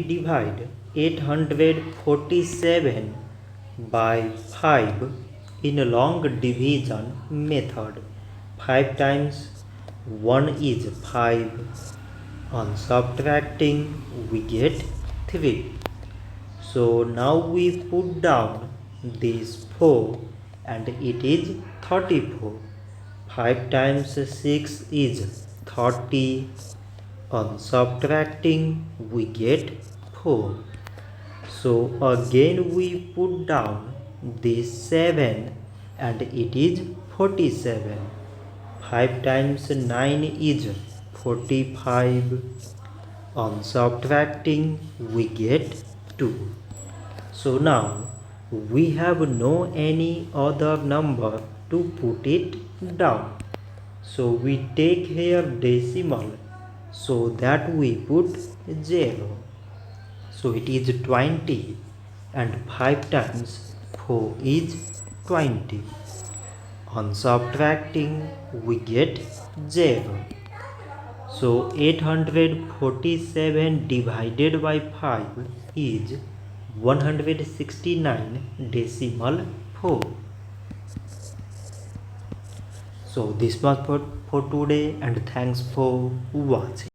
Divide 847 by 5 in a long division method. 5 times 1 is 5. On subtracting, we get 3. So now we put down this 4 and it is 34. 5 times 6 is 30. On subtracting, we get 4. So again we put down this 7 and it is 47. 5 times 9 is 45. On subtracting, we get 2. So now we have no any other number to put it down. So we take here decimal so that we put 0. So it is 20 and 5 times 4 is 20. On subtracting, we get 0. So 847 divided by 5 is 169.4. So this much for today, and thanks for watching.